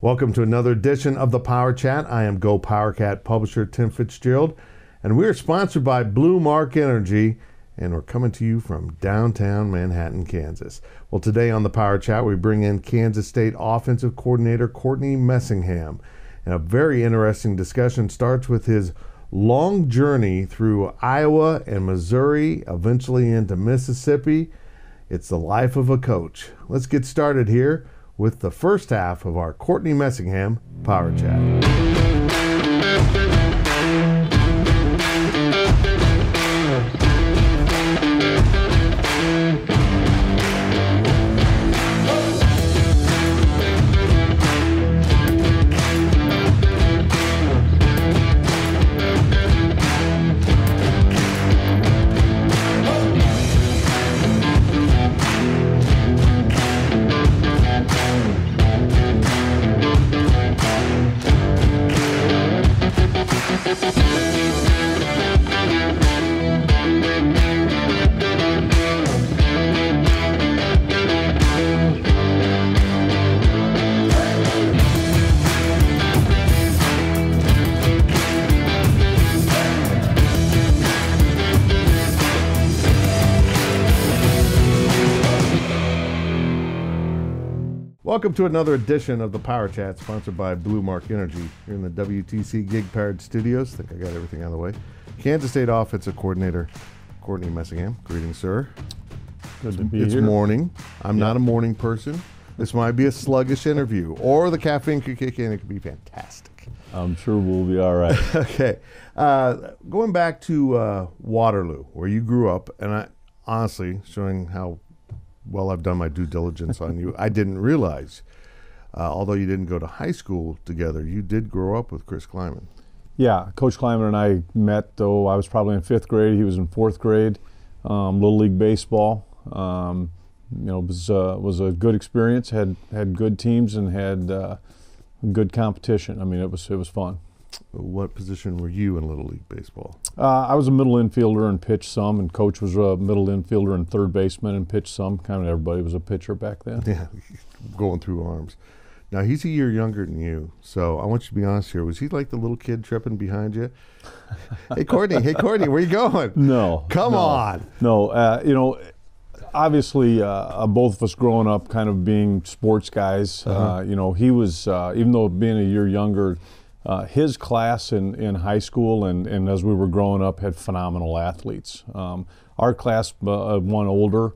Welcome to another edition of the PowerChat. I am Go PowerCat publisher Tim Fitzgerald, and we are sponsored by Blue Mark Energy, and we're coming to you from downtown Manhattan, Kansas. Well, today on the PowerChat, we bring in Kansas State Offensive Coordinator Courtney Messingham. And a very interesting discussion starts with his long journey through Iowa and Missouri, eventually into Mississippi. It's the life of a coach. Let's get started here with the first half of our Courtney Messingham Power Chat. Welcome to another edition of the Power Chat, sponsored by Blue Mark Energy here in the WTC Gig Powered Studios. I think I got everything out of the way. Kansas State Offensive Coordinator Courtney Messingham. Greetings, sir. Good to be here. It's morning. I'm not a morning person. This might be a sluggish interview, or the caffeine could kick in. It could be fantastic. I'm sure we'll be all right. Okay. Going back to Waterloo, where you grew up, and I honestly, showing how well I've done my due diligence on you, I didn't realize, although you didn't go to high school together, you did grow up with Chris Kleiman. Yeah, Coach Kleiman and I met, though I was probably in 5th grade. He was in 4th grade. Little League baseball. It was a good experience. Had good teams and had good competition. I mean, it was fun. What position were you in Little League baseball? I was a middle infielder and pitched some, and Coach was a middle infielder and third baseman and pitched some. Kind of everybody was a pitcher back then. Yeah, going through arms. Now, he's a year younger than you, so I want you to be honest here. Was he like the little kid tripping behind you? Hey, Courtney, where you going? No. Come on. No, obviously, both of us growing up kind of being sports guys, he was, even though being a year younger, his class in high school and as we were growing up had phenomenal athletes. Our class, one older,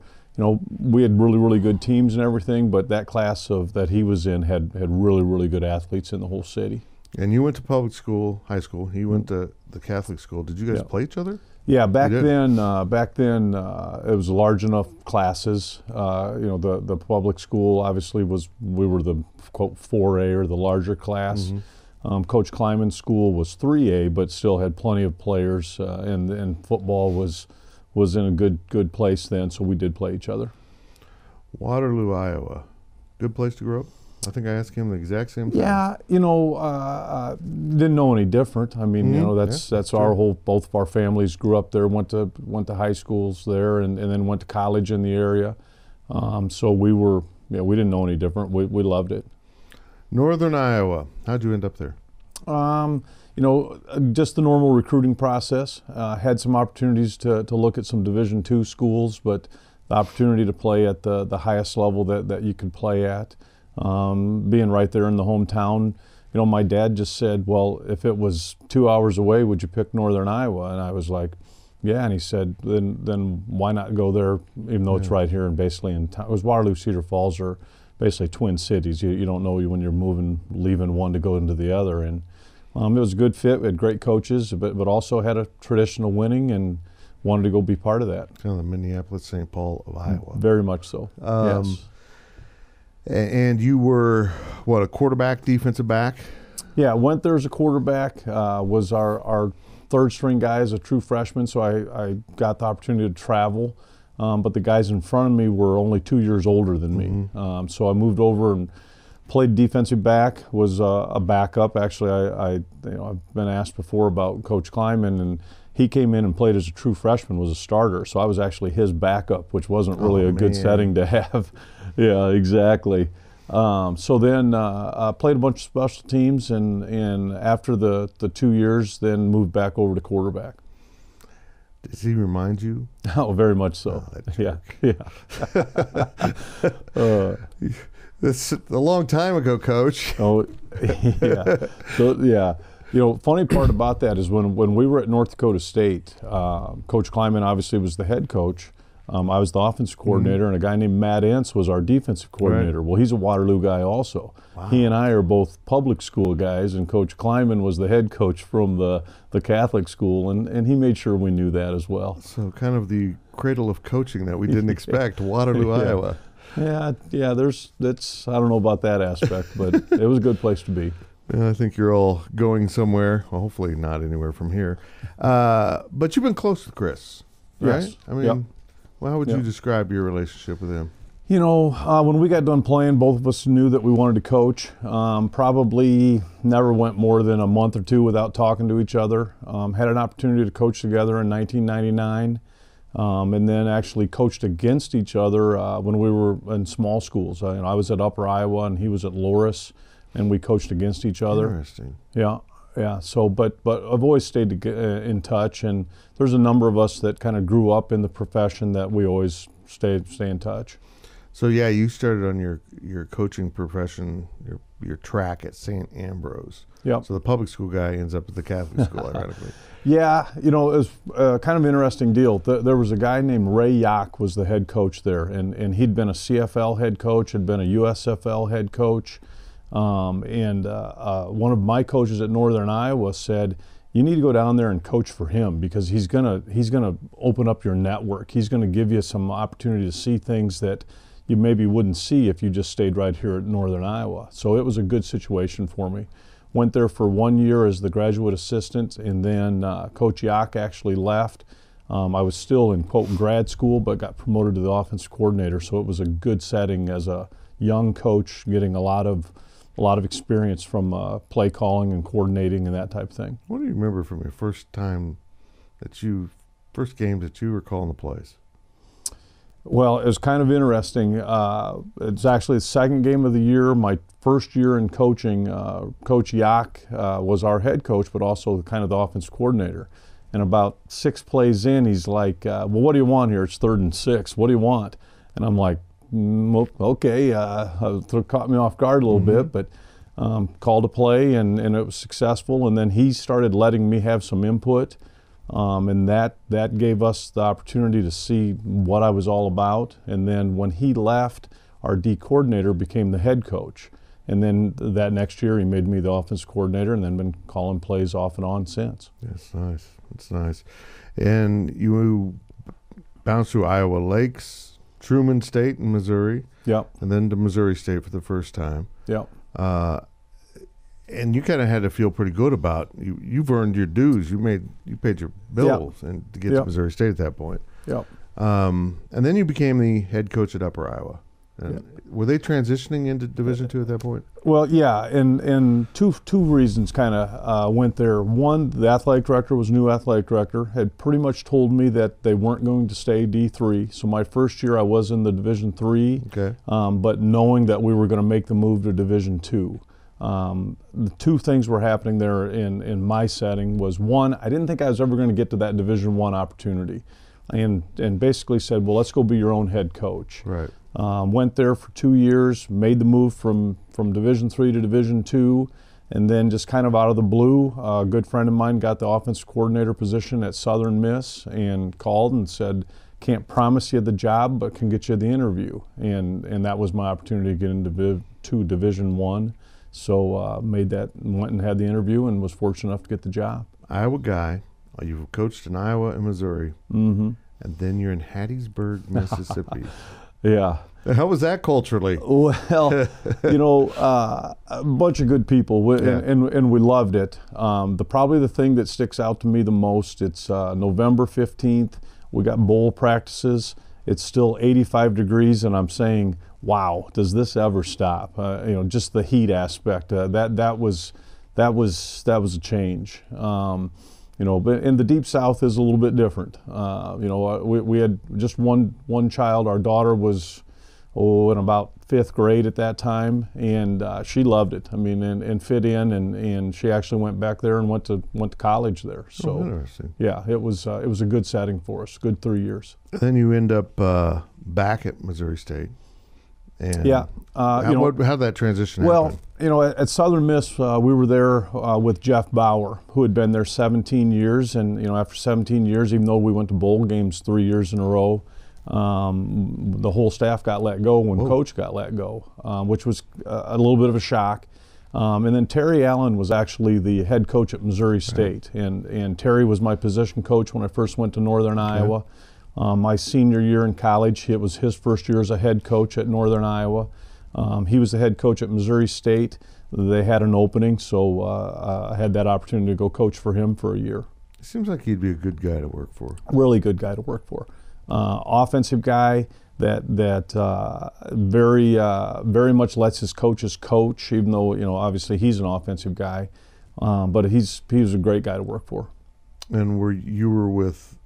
we had really, really good teams and everything, but that class that he was in had really, really good athletes in the whole city. And you went to public school, high school. He went to the Catholic school. Did you guys play each other? Yeah, back then it was large enough classes. The public school obviously we were the quote 4A or the larger class. Mm-hmm. Coach Kleiman's school was 3A, but still had plenty of players, and football was in a good place then, so we did play each other. Waterloo, Iowa, good place to grow up? I think I asked him the exact same thing. Yeah, didn't know any different. I mean, that's our whole. Both of our families grew up there, went to high schools there, and then went to college in the area. So we didn't know any different. We loved it. Northern Iowa, how'd you end up there? Just the normal recruiting process. Had some opportunities to look at some Division II schools, but the opportunity to play at the highest level that you could play at, being right there in the hometown. My dad just said, well, if it was 2 hours away, would you pick Northern Iowa? And I was like, yeah. And he said, then why not go there, even though it's right here and basically in town. It was Waterloo, Cedar Falls, or basically twin cities. You don't know when you're leaving one to go into the other. And it was a good fit. We had great coaches, but also had a tradition of winning and wanted to go be part of that. Kind of the Minneapolis-St. Paul of Iowa. Very much so, yes. And you were, a quarterback, defensive back? Yeah, went there as a quarterback, was our third string guy as a true freshman, so I got the opportunity to travel. But the guys in front of me were only 2 years older than me. So I moved over and played defensive back, was a backup. Actually, I've been asked before about Coach Kleiman, and he came in and played as a true freshman, was a starter. So I was actually his backup, which wasn't really a good setting to have. Yeah, exactly. So then played a bunch of special teams, and after the 2 years, then moved back over to quarterback. Does he remind you? Oh, very much so. Oh, yeah. That's a long time ago, Coach. Oh, yeah. So, yeah. You know, funny part about that is when we were at North Dakota State, Coach Kleiman obviously was the head coach. I was the offensive coordinator, and a guy named Matt Ince was our defensive coordinator. Right. Well, he's a Waterloo guy also. Wow. He and I are both public school guys, and Coach Kleiman was the head coach from the Catholic school, and he made sure we knew that as well. So kind of the cradle of coaching that we didn't expect, Waterloo, yeah. Iowa. Yeah, that's I don't know about that aspect, but it was a good place to be. I think you're all going somewhere, well, hopefully not anywhere from here. But you've been close with Chris, right? Yes. I mean, yep. Well, how would you describe your relationship with him? You know, when we got done playing, both of us knew that we wanted to coach. Probably never went more than a month or two without talking to each other. Had an opportunity to coach together in 1999, and then actually coached against each other when we were in small schools. I was at Upper Iowa, and he was at Loris, and we coached against each other. Interesting. Yeah. Yeah, so but I've always stayed in touch, and there's a number of us that kind of grew up in the profession that we always stay in touch. So yeah, you started on your coaching profession, your track at St. Ambrose. Yeah. So the public school guy ends up at the Catholic school, ironically. Yeah, you know, it was kind of an interesting deal. There was a guy named Ray Yock was the head coach there, and he'd been a CFL head coach, had been a USFL head coach. One of my coaches at Northern Iowa said, you need to go down there and coach for him, because he's gonna open up your network. He's gonna give you some opportunity to see things that you maybe wouldn't see if you just stayed right here at Northern Iowa. So it was a good situation for me. Went there for 1 year as the graduate assistant, and then Coach Yock actually left. I was still in, quote, grad school, but got promoted to the offensive coordinator, so it was a good setting as a young coach, getting a lot of experience from play calling and coordinating and that type of thing. What do you remember from your first games that you were calling the plays? Well, it was kind of interesting. It's actually the second game of the year. My first year in coaching, Coach Yock was our head coach, but also kind of the offensive coordinator. And about 6 plays in, he's like, well, what do you want here? It's 3rd and 6. What do you want? And I'm like, okay, it caught me off guard a little bit, but called a play, and it was successful. And then he started letting me have some input, and that gave us the opportunity to see what I was all about. And then when he left, our D coordinator became the head coach. And then that next year, he made me the offensive coordinator, and then been calling plays off and on since. That's nice. That's nice. And you bounced through Iowa Lakes, Truman State in Missouri. Yep. And then to Missouri State for the first time. Yep. And you kind of had to feel pretty good about you've earned your dues. You paid your bills, and to get to Missouri State at that point. Yep. And then you became the head coach at Upper Iowa. And were they transitioning into Division II at that point? Well, yeah, and two reasons kind of went there. One, the athletic director was new athletic director, had pretty much told me that they weren't going to stay D3. So my first year I was in the Division III, but knowing that we were going to make the move to Division II. The two things were happening there in my setting was, one, I didn't think I was ever going to get to that Division I opportunity, and basically said, well, let's go be your own head coach. Right. Went there for 2 years, made the move from Division III to Division II, and then just kind of out of the blue, a good friend of mine got the offensive coordinator position at Southern Miss and called and said, can't promise you the job, but can get you the interview. And that was my opportunity to get into Division I. So went and had the interview, and was fortunate enough to get the job. Iowa guy, you've coached in Iowa and Missouri, and then you're in Hattiesburg, Mississippi. Yeah. How was that culturally? Well, a bunch of good people, and we loved it. Probably the thing that sticks out to me the most, it's November 15th. We got bowl practices. It's still 85 degrees, and I'm saying, wow, does this ever stop? Just the heat aspect. That was a change. But in the Deep South is a little bit different. We had just one child. Our daughter was in about 5th grade at that time, and she loved it. I mean, and fit in, and she actually went back there and went to college there. So interesting. Yeah, it was a good setting for us. Good 3 years. And then you end up back at Missouri State. And yeah. how did that transition well, happen? at Southern Miss, we were there with Jeff Bauer, who had been there 17 years. And, after 17 years, even though we went to bowl games 3 years in a row, the whole staff got let go when Coach got let go, which was a little bit of a shock. And then Terry Allen was actually the head coach at Missouri State. Right. And Terry was my position coach when I first went to Northern Iowa. My senior year in college, it was his first year as a head coach at Northern Iowa. He was the head coach at Missouri State. They had an opening, so I had that opportunity to go coach for him for a year. It seems like he'd be a good guy to work for. Really good guy to work for. Offensive guy that very much lets his coaches coach, even though obviously he's an offensive guy, but he was a great guy to work for. And you were with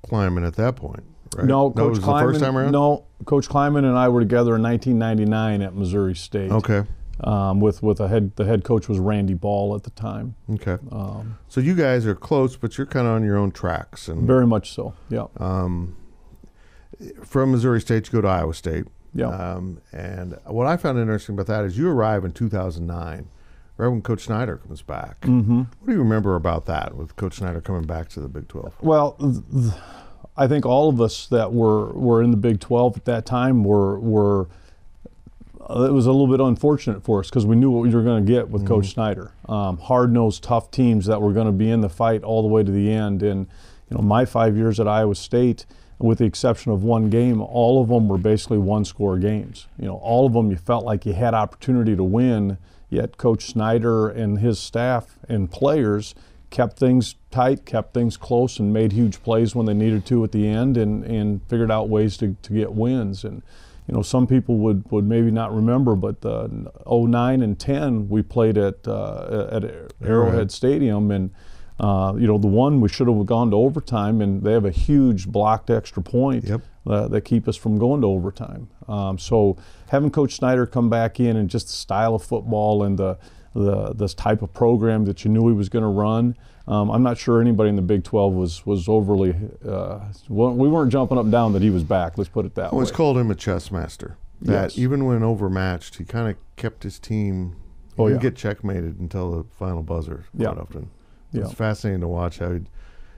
Kleiman at that point, right? No, Coach was Kleiman. The first time around? No, Coach Kleiman and I were together in 1999 at Missouri State. Okay. With the head coach was Randy Ball at the time. Okay. So you guys are close, but you're kind of on your own tracks. And very much so. Yeah. From Missouri State, you go to Iowa State. Yeah. And what I found interesting about that is you arrive in 2009, right when Coach Snyder comes back. Mm-hmm. What do you remember about that, with Coach Snyder coming back to the Big 12? Well, I think all of us that were in the Big 12 at that time were it was a little bit unfortunate for us because we knew what we were going to get with Coach Snyder. Hard-nosed, tough teams that were going to be in the fight all the way to the end. And my 5 years at Iowa State, with the exception of one game, all of them were basically one-score games. All of them you felt like you had opportunity to win, yet Coach Snyder and his staff and players kept things tight, kept things close, and made huge plays when they needed to at the end, and figured out ways to get wins. And some people would maybe not remember, but 09 and 10 we played at Arrowhead Stadium, and the one we should have gone to overtime, and they have a huge blocked extra point that keep us from going to overtime. So having Coach Snyder come back in, and just the style of football and this type of program that you knew he was going to run, I'm not sure anybody in the Big 12 was overly. We weren't jumping up and down that he was back. Let's put it that way. Always called him a chess master. That even when overmatched, he kind of kept his team. He didn't get checkmated until the final buzzer quite often. It's fascinating to watch how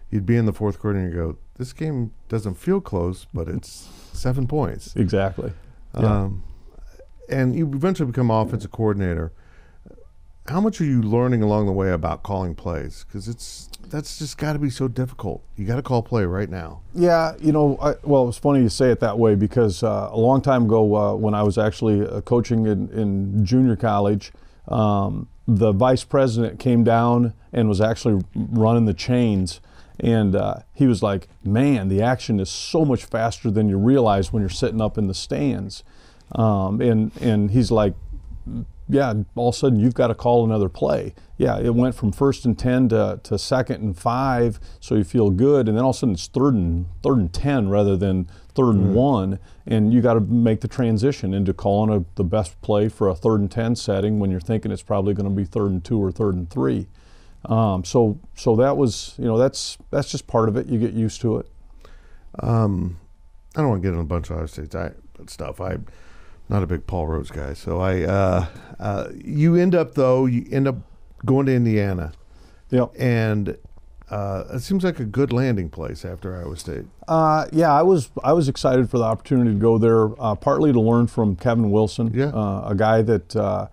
you'd be in the fourth quarter and you go, this game doesn't feel close, but it's 7 points. Exactly. And you eventually become offensive coordinator. How much are you learning along the way about calling plays? Because that's just got to be so difficult. You got to call play right now. Yeah, well, it's funny you say it that way, because a long time ago when I was actually coaching in junior college, the vice president came down and was actually running the chains, and he was like, man, the action is so much faster than you realize when you're sitting up in the stands. And he's like, yeah, all of a sudden you've got to call another play. Yeah, it went from 1st and 10 to 2nd and 5, so you feel good, and then all of a sudden it's third and 10 rather than 3rd and 1, and you got to make the transition into calling the best play for a 3rd and 10 setting when you're thinking it's probably going to be 3rd and 2 or 3rd and 3. So that was, that's just part of it. You get used to it. I don't want to get in a bunch of other states stuff. I'm not a big Paul Rhodes guy. So you end up going to Indiana. Yep. And it seems like a good landing place after Iowa State. Yeah, I was excited for the opportunity to go there, partly to learn from Kevin Wilson, a guy that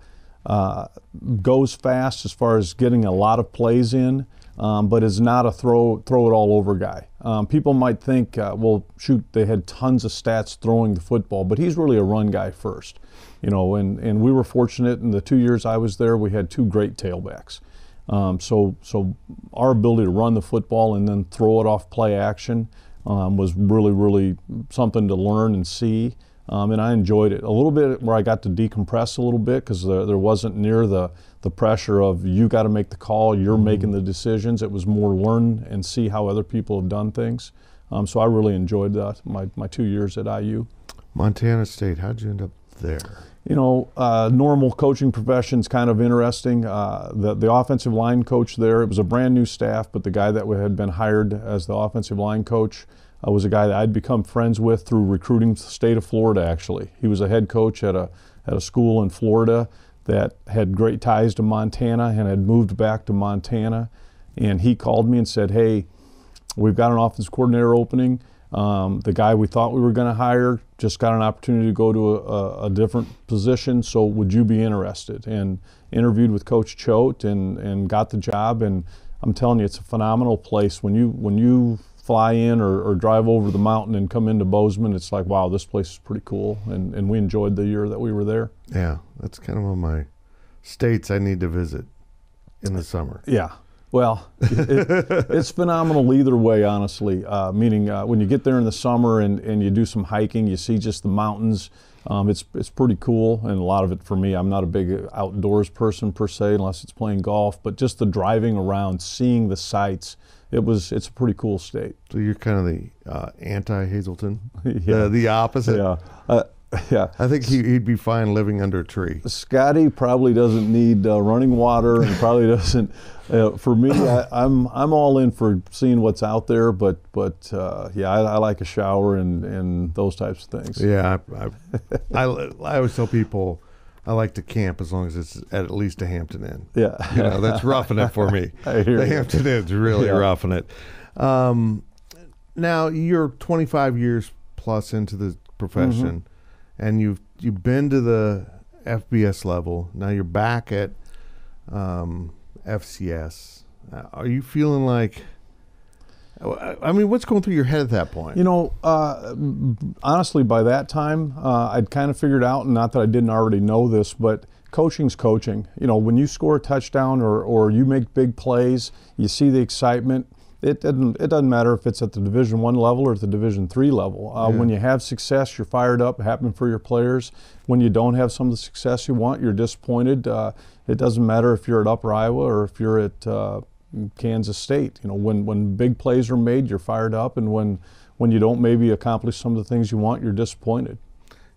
goes fast as far as getting a lot of plays in, but is not a throw it all over guy. People might think, well, shoot, they had tons of stats throwing the football, but he's really a run guy first, and we were fortunate in the 2 years I was there, we had 2 great tailbacks. So our ability to run the football and then throw it off play action was really, really something to learn and see. And I enjoyed it a little bit, where I got to decompress a little bit, because there wasn't near the pressure of you got to make the call, you're making the decisions. It was more learn and see how other people have done things. So I really enjoyed that, my 2 years at IU. Montana State, how'd you end up there? You know, normal coaching profession's kind of interesting. The offensive line coach there, it was a brand new staff, but the guy that had been hired as the offensive line coach was a guy that I'd become friends with through recruiting the state of Florida, actually. He was a head coach at a school in Florida that had great ties to Montana and had moved back to Montana. And he called me and said, hey, we've got an offensive coordinator opening. The guy we thought we were going to hire just got an opportunity to go to a different position, so would you be interested? And interviewed with Coach Choate and got the job. And I'm telling you, it's a phenomenal place. When you fly in or drive over the mountain and come into Bozeman, it's like, wow, this place is pretty cool. And we enjoyed the year that we were there. Yeah, that's kind of one of my states I need to visit in the summer. Yeah. Well, it's phenomenal either way, honestly. Meaning when you get there in the summer and you do some hiking, you see just the mountains. It's pretty cool, and a lot of it for me, I'm not a big outdoors person per se, unless it's playing golf. But just the driving around, seeing the sights, it's a pretty cool state. So you're kind of the anti-Hazelton, Yeah. The opposite. Yeah. Yeah. I think he'd be fine living under a tree. Scotty probably doesn't need running water, and probably doesn't. For me, I'm all in for seeing what's out there, but yeah, I like a shower and those types of things. Yeah, I always tell people I like to camp as long as it's at least a Hampton Inn. Yeah, you know, that's roughing it for me. I hear the you. Hampton Inn's really roughing it. Now you're 25 years plus into the profession, and you've been to the FBS level. Now you're back at FCS. Are you feeling like, I mean, what's going through your head at that point? You know, honestly, by that time, I'd kind of figured out, and not that I didn't already know this, but coaching's coaching. You know, when you score a touchdown or you make big plays, you see the excitement. It doesn't matter if it's at the Division I level or at the Division III level. When you have success, you're fired up, happy for your players. When you don't have some of the success you want, you're disappointed. It doesn't matter if you're at Upper Iowa or if you're at Kansas State. You know, when big plays are made, you're fired up, and when you don't maybe accomplish some of the things you want, you're disappointed.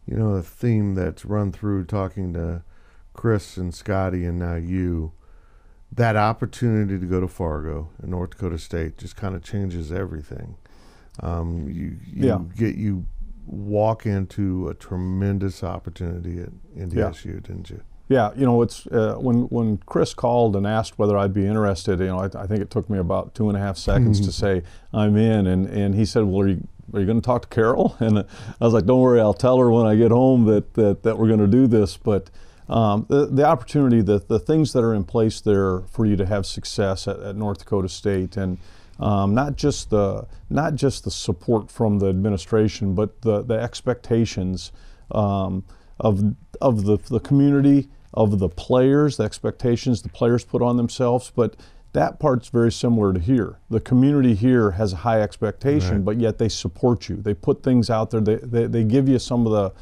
You know, the theme that's run through talking to Chris and Scotty and now you, that opportunity to go to Fargo and North Dakota State just kind of changes everything. You walk into a tremendous opportunity at NDSU, didn't you? Yeah, you know, it's when Chris called and asked whether I'd be interested, you know, I think it took me about 2.5 seconds to say I'm in, and he said, well, are you going to talk to Carol? And I was like, don't worry, I'll tell her when I get home that we're going to do this. But the opportunity, the things that are in place there for you to have success at North Dakota State, and not just the support from the administration, but the expectations of the community, of the players, the expectations the players put on themselves. But that part's very similar to here. The community here has a high expectation, right, but yet they support you. They put things out there. They give you some of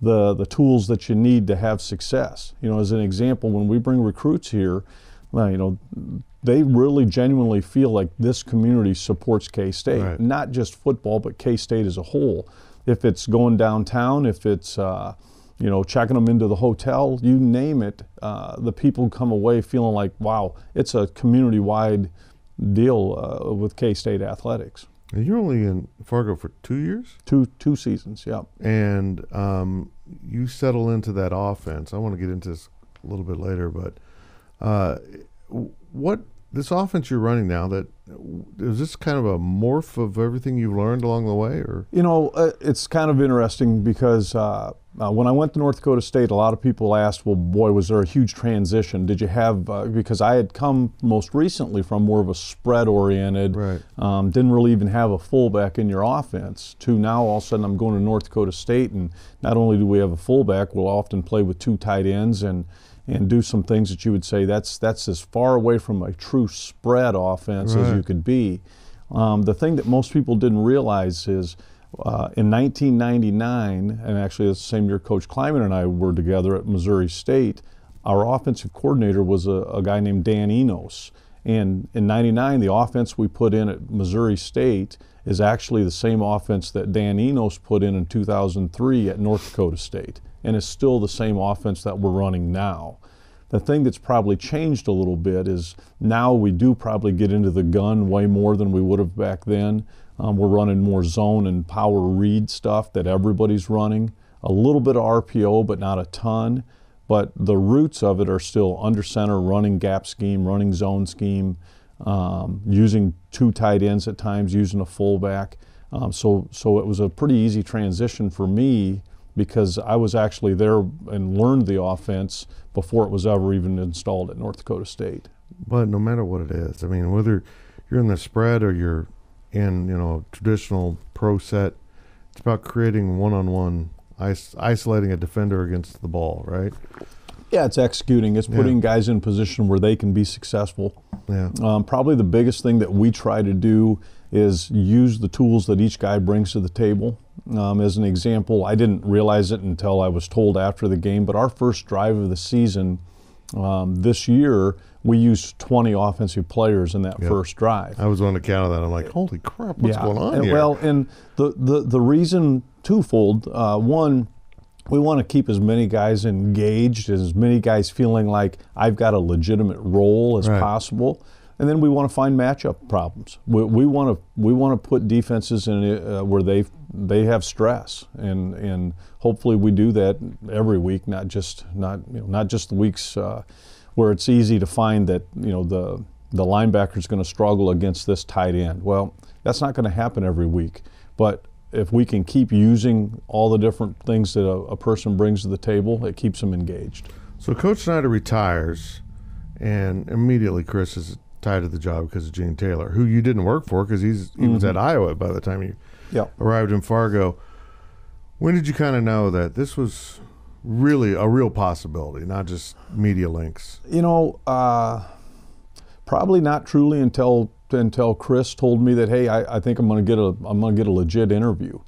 the tools that you need to have success. You know, as an example, when we bring recruits here, well, you know, they really genuinely feel like this community supports K-State, right, not just football, but K-State as a whole. If it's going downtown, if it's you know, checking them into the hotel, you name it, the people come away feeling like, wow, it's a community-wide deal with K-State athletics. And you're only in Fargo for 2 years? Two seasons, yeah. And you settle into that offense. I want to get into this a little bit later, but what this offense you're running now, that is this kind of a morph of everything you've learned along the way, or? You know, it's kind of interesting because when I went to North Dakota State, a lot of people asked, well, boy, was there a huge transition? Did you have, because I had come most recently from more of a spread-oriented, right, didn't really even have a fullback in your offense, to now all of a sudden I'm going to North Dakota State, and not only do we have a fullback, we'll often play with 2 tight ends and do some things that you would say that's as far away from a true spread offense as you could be. The thing that most people didn't realize is in 1999, and actually the same year Coach Kleiman and I were together at Missouri State, our offensive coordinator was a guy named Dan Enos. And in '99, the offense we put in at Missouri State is actually the same offense that Dan Enos put in 2003 at North Dakota State, and it's still the same offense that we're running now. The thing that's probably changed a little bit is now we do probably get into the gun way more than we would have back then. We're running more zone and power read stuff that everybody's running. A little bit of RPO, but not a ton. But the roots of it are still under center, running gap scheme, running zone scheme, using 2 tight ends at times, using a fullback. So it was a pretty easy transition for me because I was actually there and learned the offense before it was ever even installed at North Dakota State. But no matter what it is, I mean, whether you're in the spread or you're in, traditional pro set, it's about creating one-on-one, isolating a defender against the ball, right? Yeah, it's executing. It's putting guys in position where they can be successful. Yeah. Probably the biggest thing that we try to do is use the tools that each guy brings to the table. As an example, I didn't realize it until I was told after the game, but our first drive of the season this year, we used 20 offensive players in that first drive. I was on the count of that. I'm like, holy crap, what's going on here? Well, and the reason twofold. One, we want to keep as many guys engaged, as many guys feeling like I've got a legitimate role as possible. And then we want to find matchup problems. We want to put defenses in where they have stress, and hopefully we do that every week, not just the weeks where it's easy to find that the linebacker is going to struggle against this tight end. Well, that's not going to happen every week, but if we can keep using all the different things that a person brings to the table, it keeps them engaged. So Coach Snyder retires, and immediately Chris is tied to the job because of Gene Taylor, who you didn't work for because he was at Iowa by the time you arrived in Fargo. When did you kind of know that this was really a real possibility, not just media links? Probably not truly until Chris told me that, hey, I think I'm going to get a legit interview,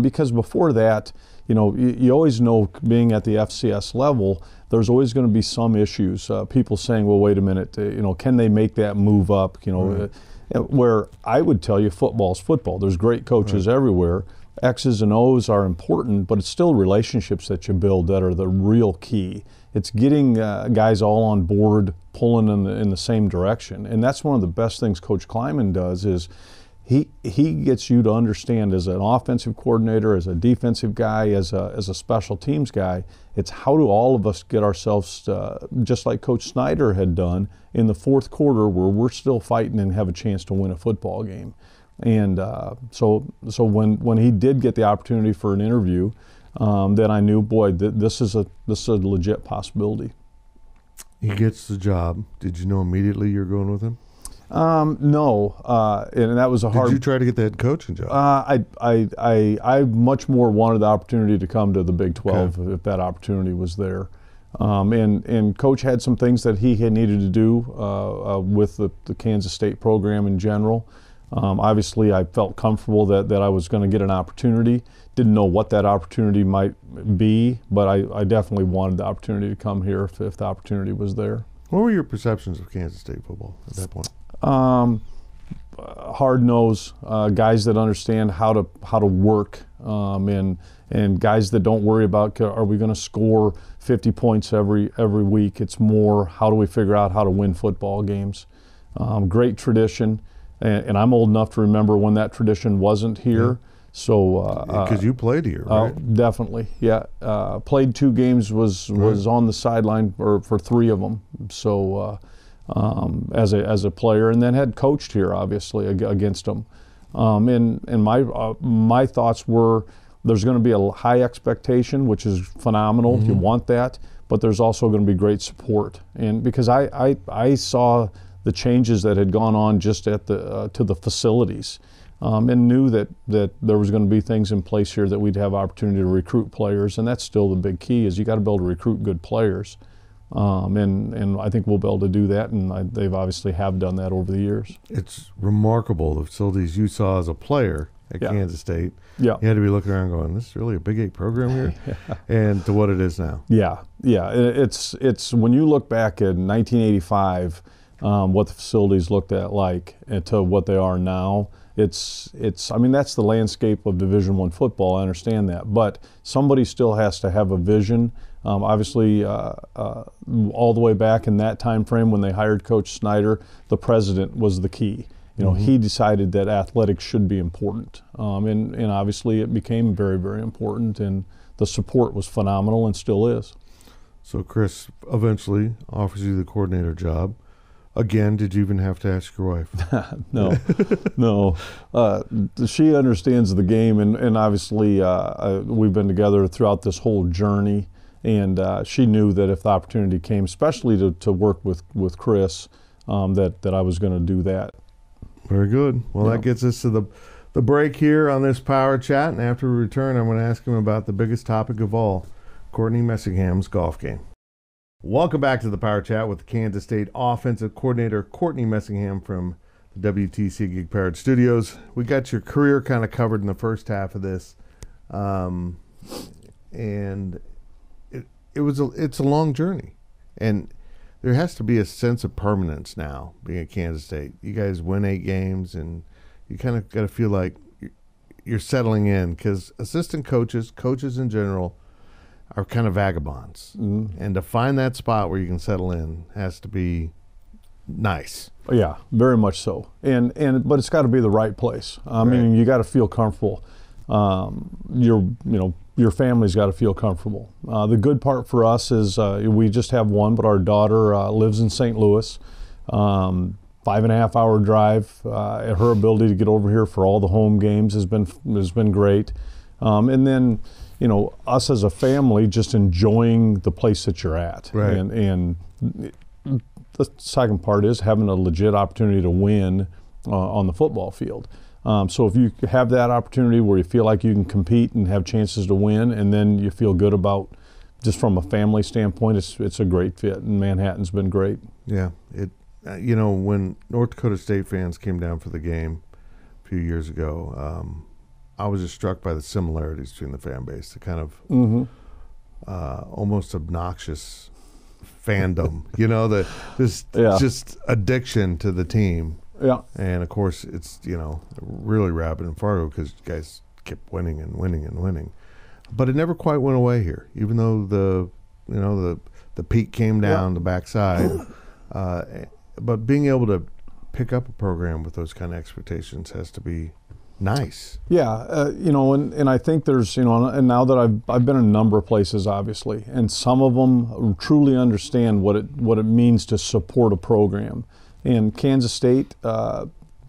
because before that, you always know, being at the FCS level, there's always going to be some issues. People saying, well, wait a minute, can they make that move up? Where I would tell you, football's football. There's great coaches everywhere. X's and O's are important, but it's still relationships that you build that are the real key. It's getting guys all on board, pulling in the same direction. And that's one of the best things Coach Kleiman does is he gets you to understand, as an offensive coordinator, as a defensive guy, as a special teams guy, it's how do all of us get ourselves, just like Coach Snyder had done in the fourth quarter, where we're still fighting and have a chance to win a football game. And so when he did get the opportunity for an interview, then I knew, boy, this is a legit possibility. He gets the job. Did you know immediately you're going with him? No, and that was a hard. Did you try to get the head coaching job? I much more wanted the opportunity to come to the Big 12 if that opportunity was there. And Coach had some things that he had needed to do with the Kansas State program in general. Obviously, I felt comfortable that I was going to get an opportunity. Didn't know what that opportunity might be, but I definitely wanted the opportunity to come here if the opportunity was there. What were your perceptions of Kansas State football at that point? Hard-nosed guys that understand how to work, and guys that don't worry about, are we going to score 50 points every week. It's more, how do we figure out how to win football games. Great tradition, and I'm old enough to remember when that tradition wasn't here. Yeah. So because you played here, right? Definitely, yeah. Played 2 games, was on the sideline for 3 of them. So as a player, and then had coached here, obviously, against them. And my thoughts were, there's going to be a high expectation, which is phenomenal. You want that, but there's also going to be great support. And because I saw the changes that had gone on just at to the facilities. And knew that there was going to be things in place here that we'd have opportunity to recruit players, and that's still the big key, is you got to be able to recruit good players, and I think we'll be able to do that, and they've obviously have done that over the years. It's remarkable the facilities you saw as a player at Kansas State. Yeah, you had to be looking around going, this is really a Big 8 program here, and to what it is now. Yeah. It's when you look back at 1985. what the facilities looked at like, and to what they are now. I mean, that's the landscape of Division I football. I understand that, but somebody still has to have a vision. Obviously, all the way back in that time frame when they hired Coach Snyder, the president was the key. He decided that athletics should be important, and obviously it became very, very important, and the support was phenomenal and still is. So Chris eventually offers you the coordinator job. Again, did you even have to ask your wife? No, no. She understands the game, and obviously we've been together throughout this whole journey, and she knew that if the opportunity came, especially to work with Chris, that I was going to do that. Very good. Well, that gets us to the break here on this Power Chat, and after we return, I'm going to ask him about the biggest topic of all, Courtney Messingham's golf game. Welcome back to the Power Chat with the Kansas State offensive coordinator Courtney Messingham from the WTC Gig Parrot Studios. We got your career kind of covered in the first half of this, and it's a long journey, and there has to be a sense of permanence now being at Kansas State. You guys win 8 games, and you kind of got to feel like you're settling in, because assistant coaches in general, are kind of vagabonds. Mm-hmm. And to find that spot where you can settle in has to be nice. Yeah, very much so. But it's got to be the right place. Meaning you got to feel comfortable. Your family's got to feel comfortable. The good part for us is we just have one, but our daughter lives in St. Louis. 5.5-hour drive. Her ability to get over here for all the home games has been great. And then, us as a family just enjoying the place that you're at. Right. And the second part is having a legit opportunity to win on the football field. So if you have that opportunity where you feel like you can compete and have chances to win, and then you feel good about, just from a family standpoint, it's a great fit, and Manhattan's been great. Yeah. When North Dakota State fans came down for the game a few years ago, I was just struck by the similarities between the fan base, the kind of almost obnoxious fandom, just addiction to the team. Yeah. And of course, it's, really rabid in Fargo because you guys kept winning and winning and winning. But it never quite went away here, even though the peak came down the backside. But being able to pick up a program with those kind of expectations has to be nice. Yeah, and I think there's, and now that I've been in a number of places, obviously, and some of them truly understand what it means to support a program. And Kansas State,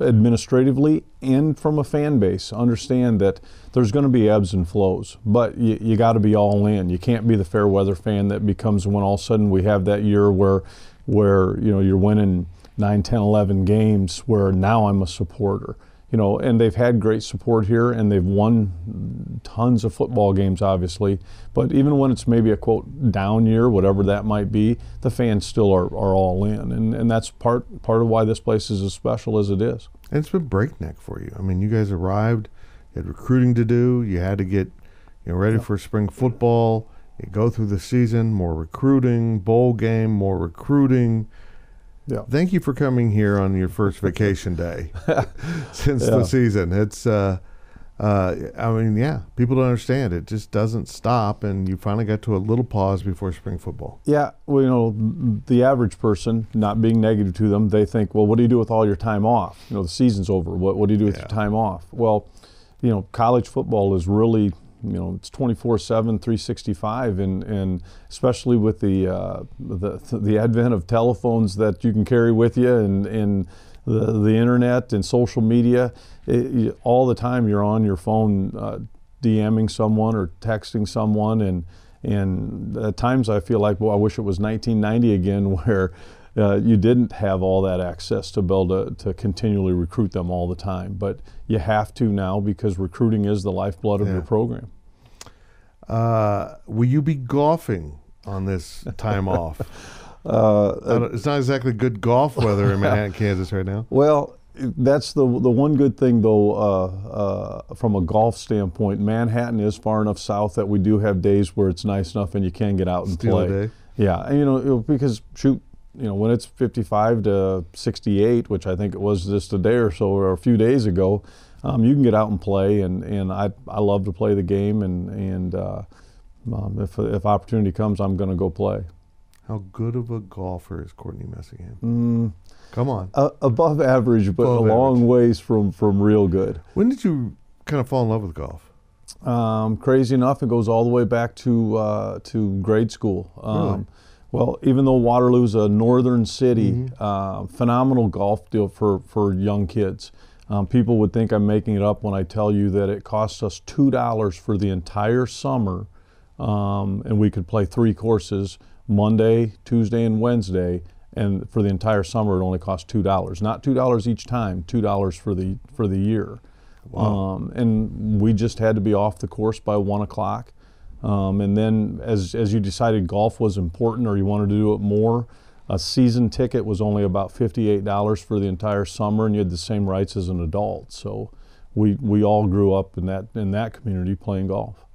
administratively and from a fan base, understand that there's going to be ebbs and flows, but you got to be all in. You can't be the fair weather fan that becomes when all of a sudden we have that year where you're winning 9, 10, 11 games where now I'm a supporter. And they've had great support here, and they've won tons of football games, obviously. But even when it's maybe a, quote, down year, whatever that might be, the fans still are all in. And that's part of why this place is as special as it is. And it's been breakneck for you. I mean, you guys arrived, you had recruiting to do, you had to get ready for spring football, you go through the season, more recruiting, bowl game, more recruiting. Yeah. Thank you for coming here on your first vacation day since the season. It's, people don't understand. It just doesn't stop, and you finally got to a little pause before spring football. Yeah, well, the average person, not being negative to them, they think, well, what do you do with all your time off? The season's over. What do you do with your time off? Well, college football is really, it's 24/7, 365, and especially with the advent of telephones that you can carry with you, and the internet and social media, all the time you're on your phone DMing someone or texting someone, and at times I feel like, well, I wish it was 1990 again, where you didn't have all that access to be able to continually recruit them all the time. But you have to now, because recruiting is the lifeblood of your program. Will you be golfing on this time off? It's not exactly good golf weather in Manhattan, Kansas right now. Well, that's the one good thing, though, from a golf standpoint. Manhattan is far enough south that we do have days where it's nice enough and you can get out and play. Day. Yeah, and because shoot, when it's 55 to 68, which I think it was just a day or so or a few days ago, you can get out and play, and I love to play the game, and if opportunity comes, I'm going to go play. How good of a golfer is Courtney Messingham? Come on. Above average, but a long ways from real good. When did you kind of fall in love with golf? Crazy enough, it goes all the way back to grade school. Really? Well, even though Waterloo's a northern city, phenomenal golf deal for young kids. People would think I'm making it up when I tell you that it cost us $2 for the entire summer, and we could play 3 courses, Monday, Tuesday, and Wednesday, and for the entire summer it only cost $2. Not $2 each time, $2 for the year. Wow. And we just had to be off the course by 1 o'clock. And then as you decided golf was important or you wanted to do it more, a season ticket was only about $58 for the entire summer, and you had the same rights as an adult. So we all grew up in that community playing golf.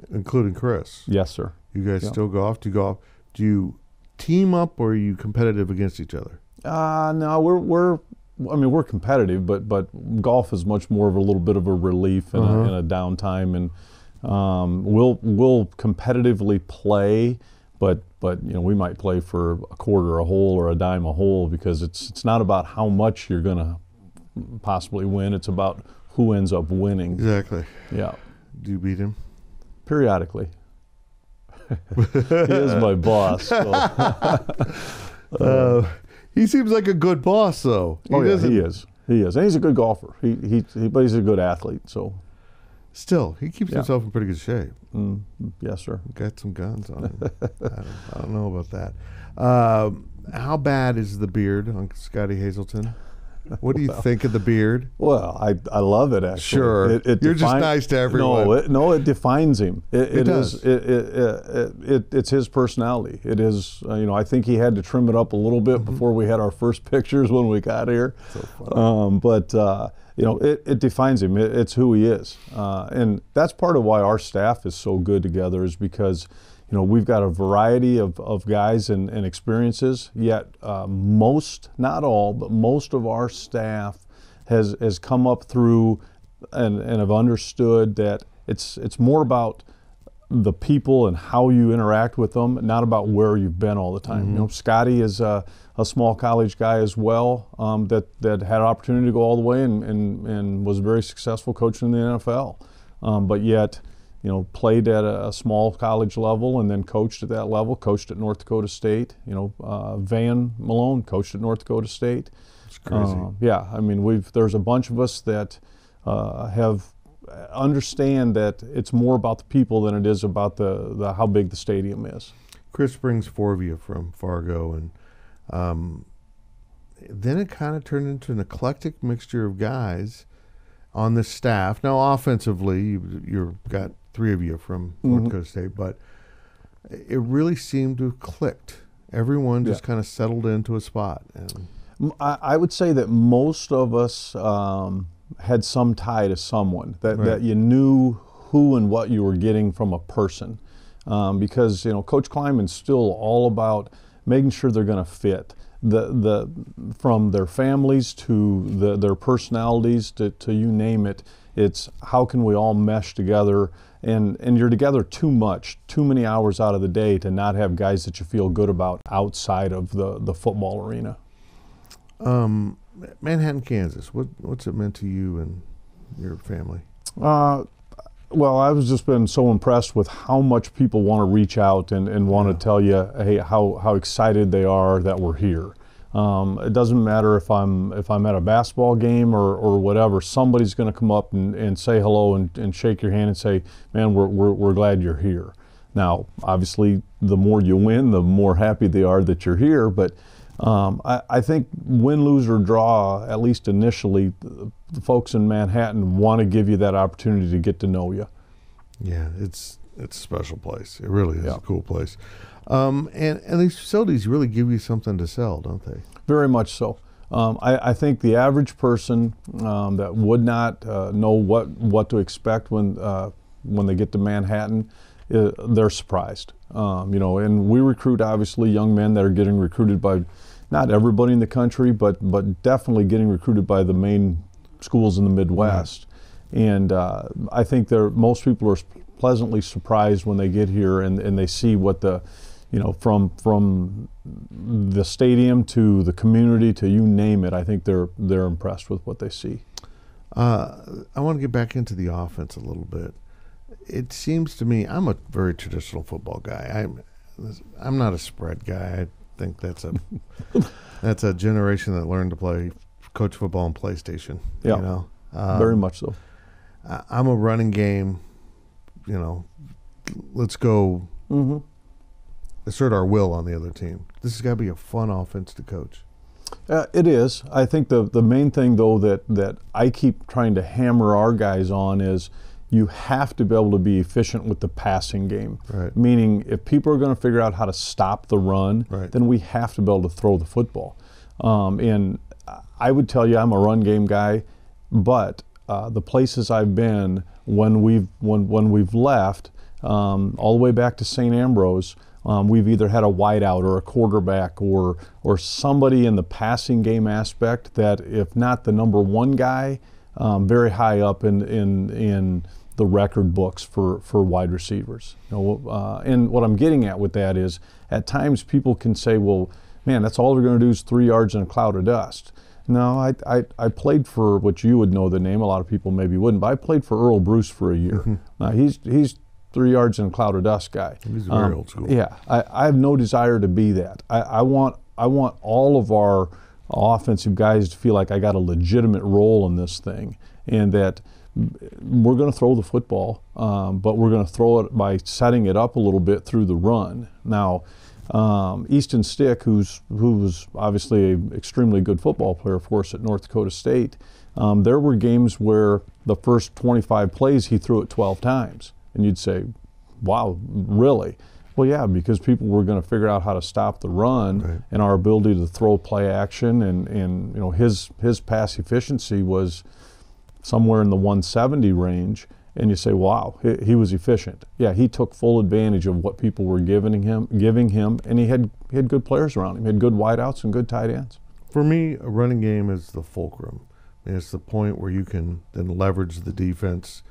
Including Chris. Yes, sir. You guys still golf? Do you team up, or are you competitive against each other? No, we're competitive, but golf is much more of a little bit of a relief and a downtime, and we'll competitively play, but we might play for a quarter a hole or a dime a hole, because it's not about how much you're going to possibly win. It's about who ends up winning. Exactly. Yeah. Do you beat him? Periodically. He is my boss. So. He seems like a good boss, though. He is. He is, and he's a good golfer. But he's a good athlete. So. Still, he keeps himself in pretty good shape. Yes, sir. Got some guns on him. I don't know about that. How bad is the beard on Scotty Hazelton? What do you think of the beard? Well, I love it, actually. Sure. You're just nice to everyone. No, it defines him. It does. It's his personality. It is, I think he had to trim it up a little bit before we had our first pictures when we got here. So funny. It defines him. It's who he is. And that's part of why our staff is so good together, is because we've got a variety of guys and experiences, yet most, not all, but most of our staff has come up through and have understood that it's more about the people and how you interact with them, not about where you've been all the time. Scotty is a small college guy as well, that had an opportunity to go all the way and was very successful coaching in the NFL, but yet played at a small college level and then coached at that level, coached at North Dakota State. Van Malone coached at North Dakota State. It's crazy. There's a bunch of us that understand that it's more about the people than it is about the how big the stadium is. Chris brings 4 of you from Fargo, and then it kind of turned into an eclectic mixture of guys on the staff. Now, offensively, you've got 3 of you from North Dakota State, but it really seemed to have clicked. Everyone just kind of settled into a spot. And I would say that most of us had some tie to someone, that you knew who and what you were getting from a person. Because Coach Kleinman's still all about making sure they're going to fit. From their families to their personalities to you name it, it's how can we all mesh together, and you're together too many hours out of the day to not have guys that you feel good about outside of the football arena. Manhattan, Kansas, what's it meant to you and your family? Well, I've just been so impressed with how much people want to reach out and want to tell you, hey, how excited they are that we're here. It doesn't matter if I'm at a basketball game or whatever. Somebody's going to come up and say hello and shake your hand and say, man, we're glad you're here. Now, obviously, the more you win, the more happy they are that you're here. But I think win, lose, or draw, at least initially, the folks in Manhattan want to give you that opportunity to get to know you. Yeah, it's a special place. It really is a cool place. And these facilities really give you something to sell, don't they? Very much so. I think the average person that would not know what to expect when they get to Manhattan they're surprised. And we recruit obviously young men that are getting recruited by not everybody in the country, but definitely getting recruited by the main schools in the Midwest. Right. And I think most people are pleasantly surprised when they get here and they see what from the stadium to the community to you name it. I think they're impressed with what they see. I want to get back into the offense a little bit. It seems to me, I'm a very traditional football guy. I'm not a spread guy. I think that's a generation that learned to coach football on PlayStation. Yeah, very much so. I'm a running game. Let's go assert our will on the other team. This has got to be a fun offense to coach. It is. I think the main thing, though, that I keep trying to hammer our guys on is you have to be able to be efficient with the passing game. Right. Meaning, if people are going to figure out how to stop the run, right, then we have to be able to throw the football. And I would tell you I'm a run game guy, but the places I've been when we've left, all the way back to St. Ambrose, we've either had a wideout or a quarterback or somebody in the passing game aspect that, if not the number one guy, very high up in the record books for wide receivers. And what I'm getting at with that is, at times people can say, well, man, that's all they're going to do is 3 yards in a cloud of dust. No, I played for, what you would know the name, a lot of people maybe wouldn't, but I played for Earl Bruce for a year. Now, he's 3 yards in a cloud of dust guy. He's very old school. Yeah, I have no desire to be that. I want all of our offensive guys to feel like I got a legitimate role in this thing, and that we're going to throw the football, but we're going to throw it by setting it up a little bit through the run. Now, Easton Stick, who's obviously an extremely good football player for us at North Dakota State, there were games where the first 25 plays he threw it 12 times. And you'd say, wow, really? Well, yeah, because people were going to figure out how to stop the run, right, and our ability to throw play action, and his pass efficiency was somewhere in the 170 range. And you say, wow, he was efficient. Yeah, he took full advantage of what people were giving him, and he had good players around him. He had good wideouts and good tight ends. For me, a running game is the fulcrum. It's the point where you can then leverage the defense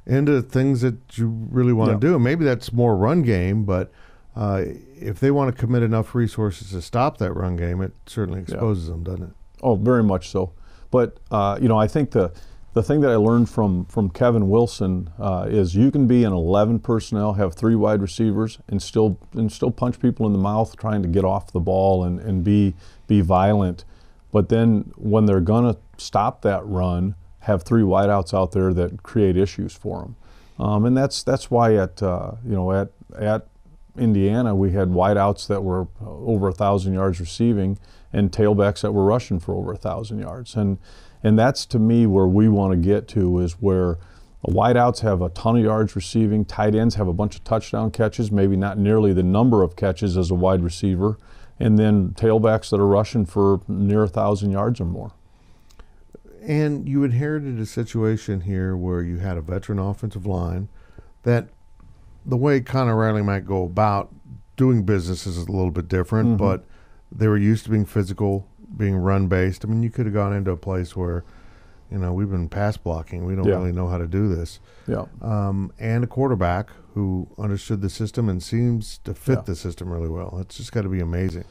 into things that you really want to do. And maybe that's more run game, but if they want to commit enough resources to stop that run game, it certainly exposes them, doesn't it? Oh, very much so. But I think the thing that I learned from Kevin Wilson is you can be an 11 personnel, have 3 wide receivers, and still punch people in the mouth trying to get off the ball and be violent. But then when they're gonna stop that run, have 3 wideouts out there that create issues for them. And that's why at Indiana we had wideouts that were over 1,000 yards receiving and tailbacks that were rushing for over 1,000 yards. And that's, to me, where we want to get to, is where wideouts have a ton of yards receiving, tight ends have a bunch of touchdown catches, maybe not nearly the number of catches as a wide receiver, and then tailbacks that are rushing for near 1,000 yards or more. And you inherited a situation here where you had a veteran offensive line that the way Connor Riley might go about doing business is a little bit different, but they were used to being physical, being run-based. I mean, you could have gone into a place where, we've been pass blocking. We don't really know how to do this. Yeah. And a quarterback who understood the system and seems to fit the system really well. It's just got to be amazing.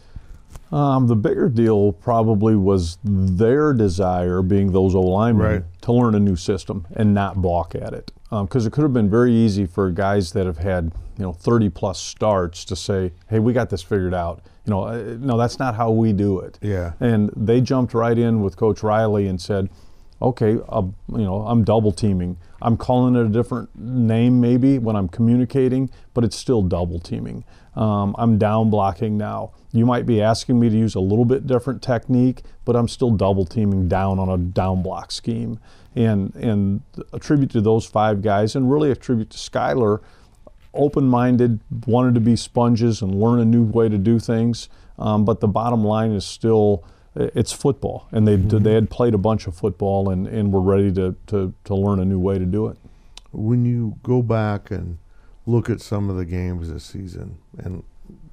The bigger deal probably was their desire, being those O-linemen, to learn a new system and not balk at it. Because it could have been very easy for guys that have had 30-plus starts to say, hey, we got this figured out. No, that's not how we do it. Yeah. And they jumped right in with Coach Riley and said, okay, I'm double teaming. I'm calling it a different name maybe when I'm communicating, but it's still double teaming. I'm down blocking now. You might be asking me to use a little bit different technique, but I'm still double teaming down on a down block scheme. And attribute to those 5 guys, and really attribute to Skyler, open-minded, wanted to be sponges and learn a new way to do things. But the bottom line is still, it's football, and they had played a bunch of football and were ready to learn a new way to do it. When you go back and look at some of the games this season, and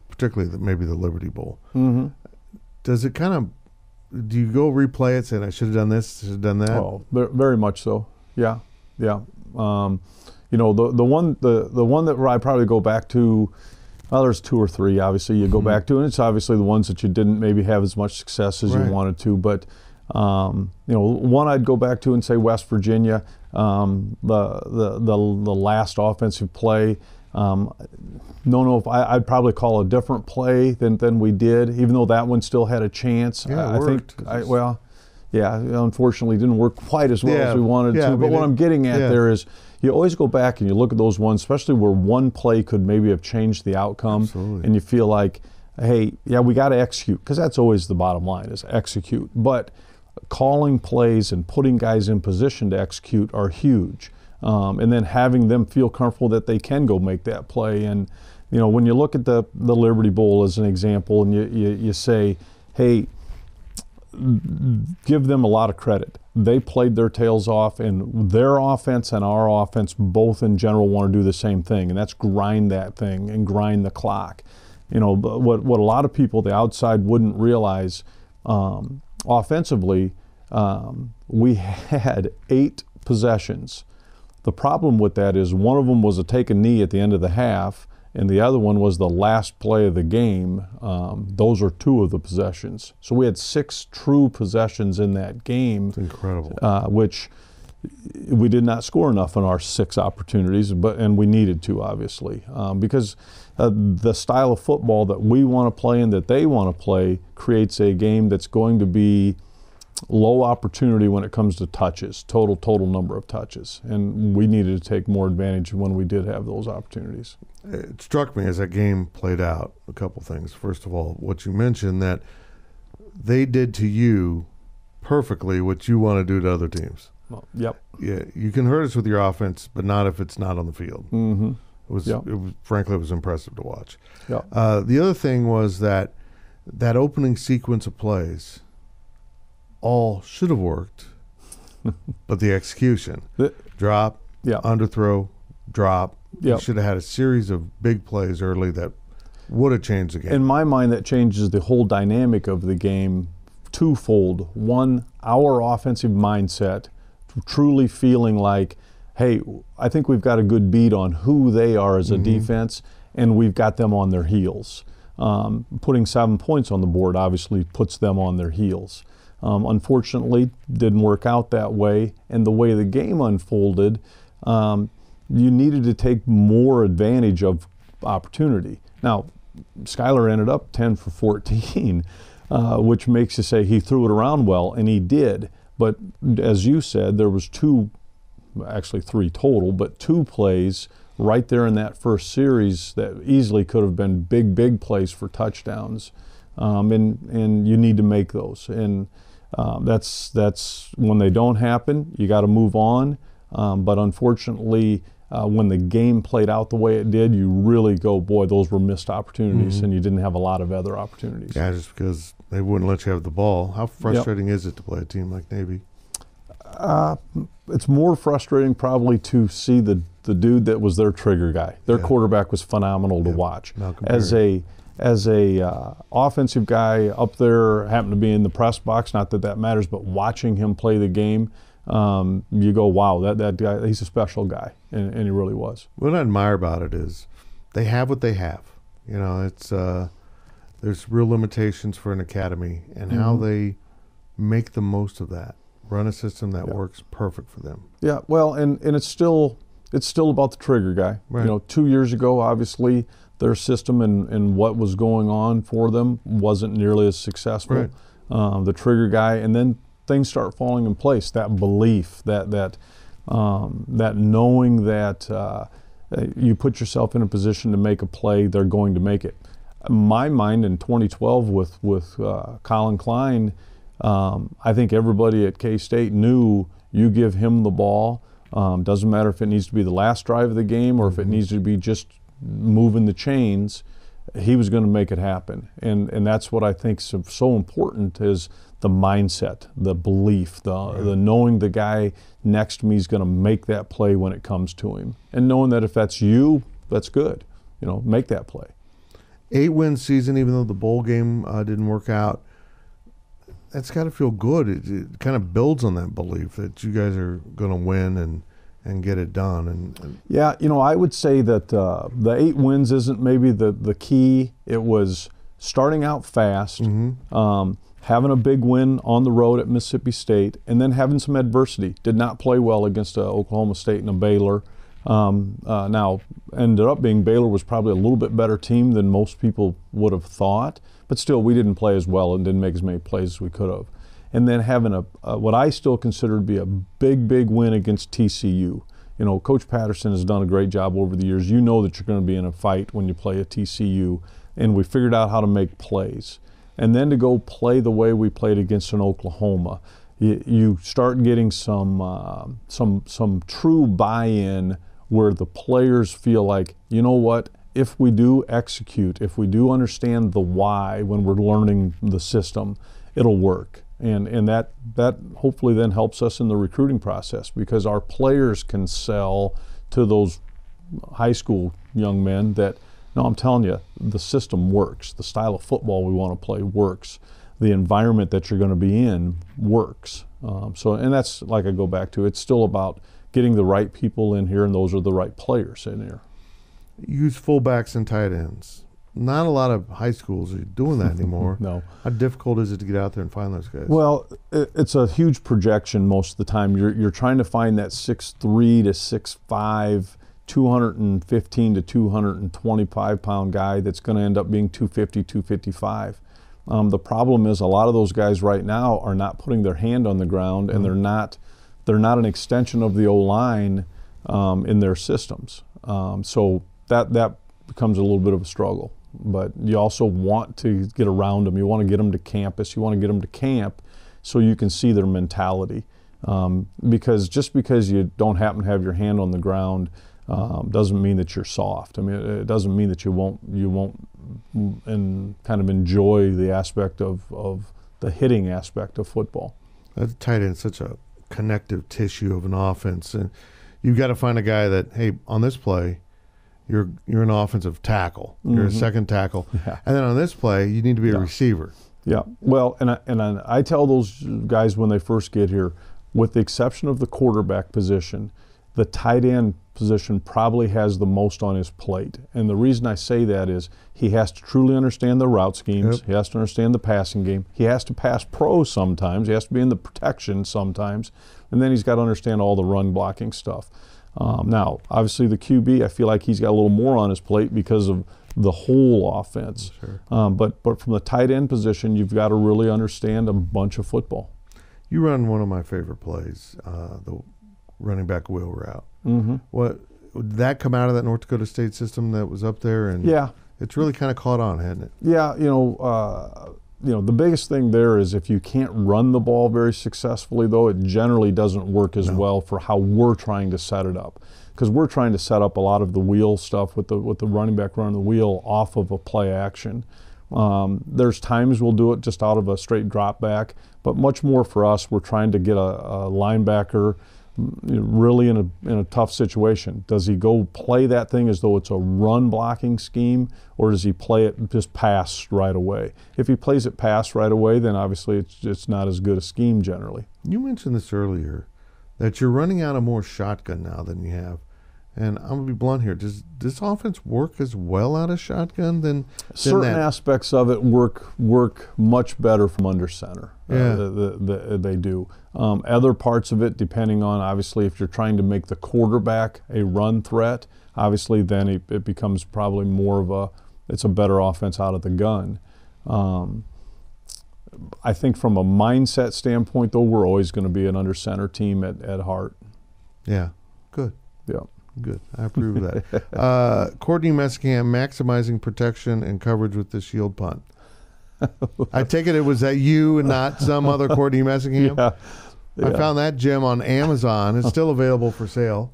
particularly maybe the Liberty Bowl, does it kind of, do you go replay it saying I should have done this, should have done that? Oh, very much so. Yeah. You know, the one that I probably go back to, well, there's two or three obviously you go back to, and it's obviously the ones that you didn't maybe have as much success as you wanted to. But you know, one I'd go back to and say West Virginia, the last offensive play. Don't know if I'd probably call a different play than we did, even though that one still had a chance. Yeah, I think unfortunately didn't work quite as well as we wanted to. But what I'm getting at there is, you always go back and you look at those ones, especially where one play could maybe have changed the outcome. Absolutely. And you feel like, hey, yeah, we got to execute, because that's always the bottom line, is execute. But calling plays and putting guys in position to execute are huge. And then having them feel comfortable that they can go make that play. And you know, when you look at the Liberty Bowl as an example, and you say, hey, give them a lot of credit. They played their tails off, and their offense and our offense both in general want to do the same thing, and that's grind that thing and grind the clock. You know, but what a lot of people the outside wouldn't realize, offensively, we had 8 possessions. The problem with that is one of them was a take a knee at the end of the half, and the other one was the last play of the game. Those are 2 of the possessions. So we had 6 true possessions in that game. It's incredible. Which we did not score enough on our 6 opportunities, and we needed to, obviously, because the style of football that we want to play and that they want to play creates a game that's going to be low opportunity when it comes to touches, total number of touches, and we needed to take more advantage when we did have those opportunities. It struck me as that game played out, a couple things. First of all, what you mentioned, that they did to you perfectly what you want to do to other teams. Well, yep. Yeah, you can hurt us with your offense, but not if it's not on the field. It was frankly, it was impressive to watch. Yep. The other thing was that opening sequence of plays all should have worked, but the execution, drop, underthrow, drop. You should have had a series of big plays early that would have changed the game. In my mind, that changes the whole dynamic of the game twofold. One, our offensive mindset, truly feeling like, hey, I think we've got a good beat on who they are as a defense, and we've got them on their heels. Putting 7 points on the board obviously puts them on their heels. Unfortunately, didn't work out that way, and the way the game unfolded, you needed to take more advantage of opportunity. Now, Skyler ended up 10 for 14, which makes you say he threw it around well, and he did. But as you said, there was 2, actually 3 total, but 2 plays right there in that first series that easily could have been big plays for touchdowns, and you need to make those. And that's when they don't happen, you got to move on. But unfortunately, when the game played out the way it did, you really go, boy, those were missed opportunities, and you didn't have a lot of other opportunities. Yeah, just because they wouldn't let you have the ball. How frustrating is it to play a team like Navy? It's more frustrating probably to see the dude that was their trigger guy. Their quarterback was phenomenal to watch. As a offensive guy up there, happened to be in the press box, not that matters, but watching him play the game, you go, wow, that guy, he's a special guy, and he really was. What I admire about it is they have what they have. You know, it's there's real limitations for an academy, and how they make the most of that. Run a system that works perfect for them. Yeah, well, and it's still about the trigger guy. Right. You know, 2 years ago, obviously, their system and what was going on for them wasn't nearly as successful. Right. The trigger guy, and then things start falling in place. That belief, that knowing that you put yourself in a position to make a play, they're going to make it. In my mind, in 2012 with Colin Klein, I think everybody at K-State knew you give him the ball. Doesn't matter if it needs to be the last drive of the game or if it needs to be just moving the chains, he was going to make it happen. And that's what I think is so important, is the mindset, the belief, the knowing the guy next to me is going to make that play when it comes to him. And knowing that if that's you, that's good. You know, make that play. 8-win season, even though the bowl game didn't work out. That's got to feel good. It kind of builds on that belief that you guys are going to win and get it done. And yeah, you know, I would say that the 8 wins isn't maybe the key. It was starting out fast, having a big win on the road at Mississippi State, and then having some adversity. Did not play well against Oklahoma State and a Baylor. Now, ended up being Baylor was probably a little bit better team than most people would have thought, but still we didn't play as well and didn't make as many plays as we could have. And then having what I still consider to be a big win against TCU. You know, Coach Patterson has done a great job over the years. You know that you're going to be in a fight when you play a TCU, and we figured out how to make plays. And then to go play the way we played against an Oklahoma, you start getting some true buy-in where the players feel like, you know what, if we do execute, if we do understand the why when we're learning the system, it'll work. And that hopefully then helps us in the recruiting process, because our players can sell to those high school young men that, no, I'm telling you, the system works. The style of football we want to play works. The environment that you're going to be in works. And that's, like I go back to, it's still about getting the right people in here, and those are the right players in here. Use fullbacks and tight ends. Not a lot of high schools are doing that anymore. No. How difficult is it to get out there and find those guys? Well, it's a huge projection most of the time. You're trying to find that 6'3" to 6'5", 215 to 225 pound guy that's going to end up being 250, 255. The problem is a lot of those guys right now are not putting their hand on the ground, and they're not an extension of the O-line in their systems. So that becomes a little bit of a struggle. But you also want to get around them. You want to get them to campus. You want to get them to camp so you can see their mentality. Because just because you don't happen to have your hand on the ground doesn't mean that you're soft. I mean, it doesn't mean that you won't kind of enjoy the aspect of the hitting aspect of football. That tight end is such a connective tissue of an offense, and you've got to find a guy that, hey, on this play, you're an offensive tackle, you're a second tackle, and then on this play, you need to be a receiver. Yeah, well, and I tell those guys when they first get here, with the exception of the quarterback position, the tight end position probably has the most on his plate. And the reason I say that is he has to truly understand the route schemes. He has to understand the passing game. He has to pass pro sometimes. He has to be in the protection sometimes. And then he's got to understand all the run blocking stuff. Now, obviously the QB, I feel like he's got a little more on his plate because of the whole offense. Sure. But from the tight end position, you've got to really understand a bunch of football. You run one of my favorite plays, the running back wheel route. What, did that come out of that North Dakota State system that was up there? And it's really kind of caught on, hasn't it? Yeah, you know, the biggest thing there is if you can't run the ball very successfully, though, it generally doesn't work as well for how we're trying to set it up. Because we're trying to set up a lot of the wheel stuff with the running back running the wheel off of a play action. There's times we'll do it just out of a straight drop back, but much more for us, we're trying to get a linebacker really in a tough situation. Does he go play that thing as though it's a run blocking scheme, or does he play it just pass right away? If he plays it pass right away, then obviously it's not as good a scheme generally. You mentioned this earlier, that you're running out of more shotgun now than you have. And I'm going to be blunt here. Does this offense work as well out of shotgun than certain aspects of it work much better from under center. They do. Other parts of it, depending on, obviously, if you're trying to make the quarterback a run threat, obviously then it becomes probably more of it's a better offense out of the gun. I think from a mindset standpoint, though, we're always going to be an under center team at heart. Yeah, good. Yeah. Good. I approve of that. Courtney Messingham, maximizing protection and coverage with the shield punt. I take it was that you and not some other Courtney Messingham? Yeah. I found that gem on Amazon. It's still available for sale.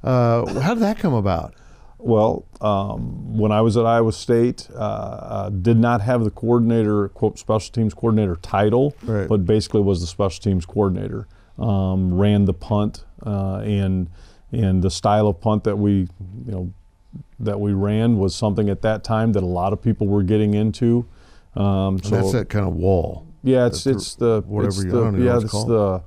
How did that come about? Well, when I was at Iowa State, did not have the coordinator, quote, special teams coordinator title, but basically was the special teams coordinator. Ran the punt and the style of punt that we we ran was something at that time that a lot of people were getting into. So that's that kind of wall. Yeah, it's the whatever you I don't know what it's called.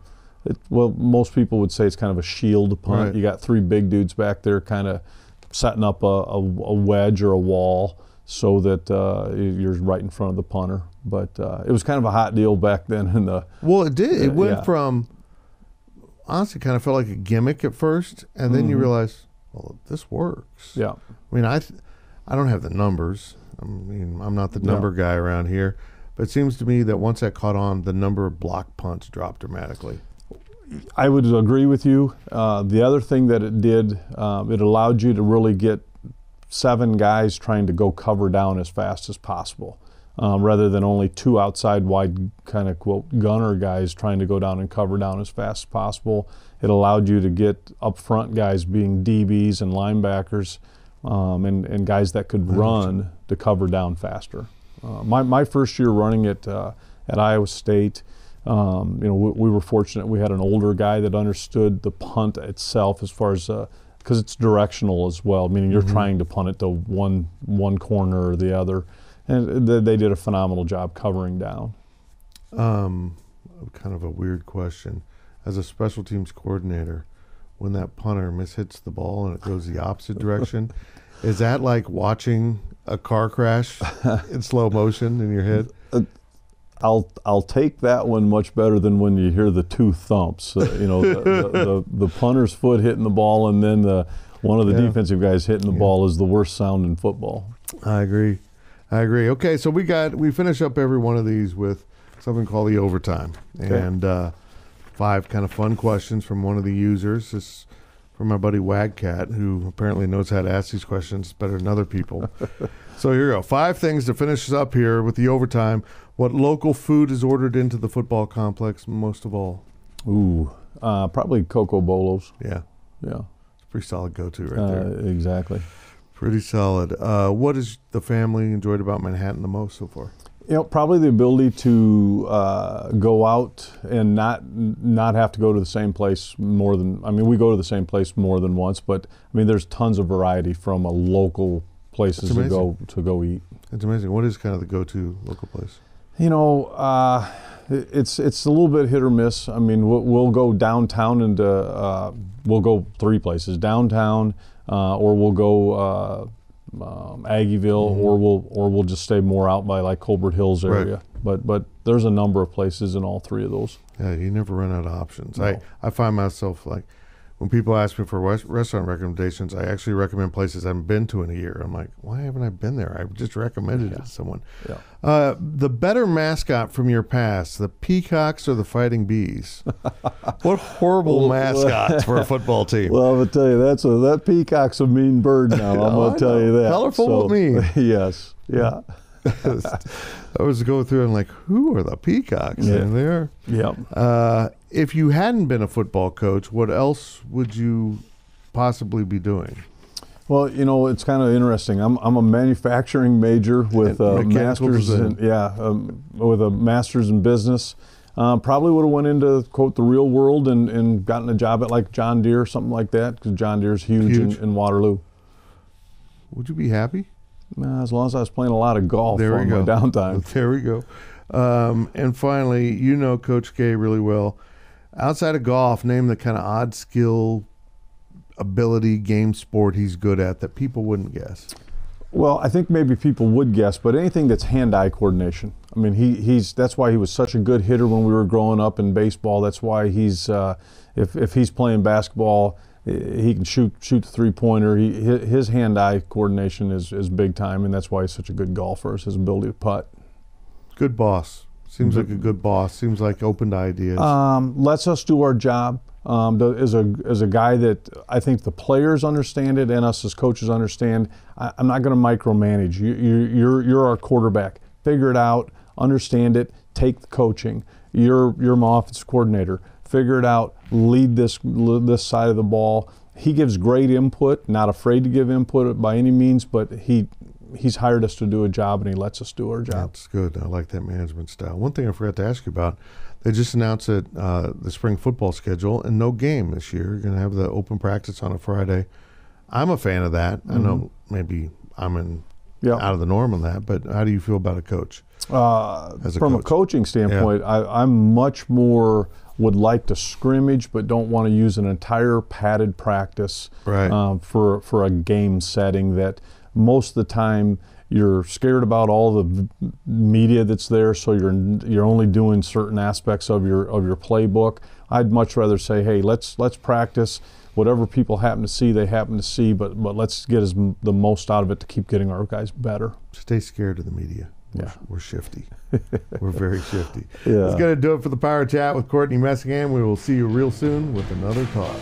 Well, most people would say it's kind of a shield punt. Right. You got three big dudes back there kind of setting up a wedge or a wall so that you're right in front of the punter. But it was kind of a hot deal back then. Well, it did. It went from, honestly, kind of felt like a gimmick at first, and then you realize, well, this works. Yeah. I mean, I don't have the numbers. I mean, I'm not the number guy around here. But it seems to me that once that caught on, the number of block punts dropped dramatically. I would agree with you. The other thing that it did, it allowed you to really get 7 guys trying to go cover down as fast as possible, rather than only 2 outside wide kind of quote gunner guys trying to go down and cover down as fast as possible. It allowed you to get up front guys being DBs and linebackers, and guys that could run to cover down faster. My first year running at Iowa State, we were fortunate. We had an older guy that understood the punt itself as far as because it's directional as well, meaning you're trying to punt it to one corner or the other, and they did a phenomenal job covering down. Kind of a weird question. As a special teams coordinator, when that punter mishits the ball and it goes the opposite direction, is that like watching a car crash in slow motion in your head? I'll take that one much better than when you hear the 2 thumps. The punter's foot hitting the ball, and then one of the defensive guys hitting the ball is the worst sound in football. I agree. Okay, so we finish up every one of these with something called the overtime, and 5 kind of fun questions from one of the users. This from my buddy Wagcat, who apparently knows how to ask these questions better than other people. So here we go. 5 things to finish us up here with the overtime. What local food is ordered into the football complex most of all? Ooh, probably Coco Bolos. Yeah. It's a pretty solid go-to right there. Exactly. Pretty solid. What has the family enjoyed about Manhattan the most so far? Probably the ability to go out and not have to go to the same place more than, we go to the same place more than once, but there's tons of variety from a local places to go eat. It's amazing. What is kind of the go-to local place? It's a little bit hit or miss. We'll go downtown and we'll go 3 places: downtown, or we'll go Aggieville, or we'll just stay more out by like Colbert Hills area. Right. But there's a number of places in all 3 of those. Yeah, you never run out of options. No. I find myself like, when people ask me for restaurant recommendations, I actually recommend places I haven't been to in a year. I'm like, why haven't I been there? I just recommended it to someone. Yeah. The better mascot from your past, the Peacocks or the Fighting Bees? What horrible mascots for a football team. Well, I'm going to tell you, that Peacock's a mean bird now. I'm going to tell you that. Colorful with me. Yes. Yeah. I was going through and like, who are the Peacocks in there? Yeah. If you hadn't been a football coach, what else would you possibly be doing? Well, it's kind of interesting. I'm a manufacturing major with a master's with a master's in business. Probably would have went into quote the real world and gotten a job at like John Deere or something like that, because John Deere's huge. In Waterloo. Would you be happy? As long as I was playing a lot of golf on my downtime. There we go. And finally, Coach K really well. Outside of golf, name the kind of odd skill, ability, game sport he's good at that people wouldn't guess. Well, I think maybe people would guess, but anything that's hand-eye coordination. That's why he was such a good hitter when we were growing up in baseball. That's why he's if he's playing basketball, he can shoot the 3-pointer. His hand-eye coordination is big time, and that's why he's such a good golfer, is his ability to putt. Good boss. Seems like a good boss. Seems like open to ideas. Lets us do our job. Is a guy that I think the players understand it, and us as coaches understand. I'm not going to micromanage. You're our quarterback. Figure it out. Understand it. Take the coaching. You're my offensive coordinator. Figure it out. Lead this side of the ball. He gives great input. Not afraid to give input by any means, but he's hired us to do a job, and he lets us do our job. That's good. I like that management style. One thing I forgot to ask you about, they just announced that the spring football schedule and no game this year. You're going to have the open practice on a Friday. I'm a fan of that. I know maybe I'm out of the norm on that, but how do you feel about a coach? From a coaching standpoint, I'm much more would like to scrimmage, but don't want to use an entire padded practice for a game setting that most of the time you're scared about all the media that's there, so you're only doing certain aspects of your playbook. I'd much rather say, hey, let's practice. Whatever people happen to see, they happen to see, but let's get the most out of it to keep getting our guys better. Stay scared of the media. We're shifty. We're very shifty. Yeah. That's going to do it for the Power Chat with Courtney Messingham. We will see you real soon with another talk.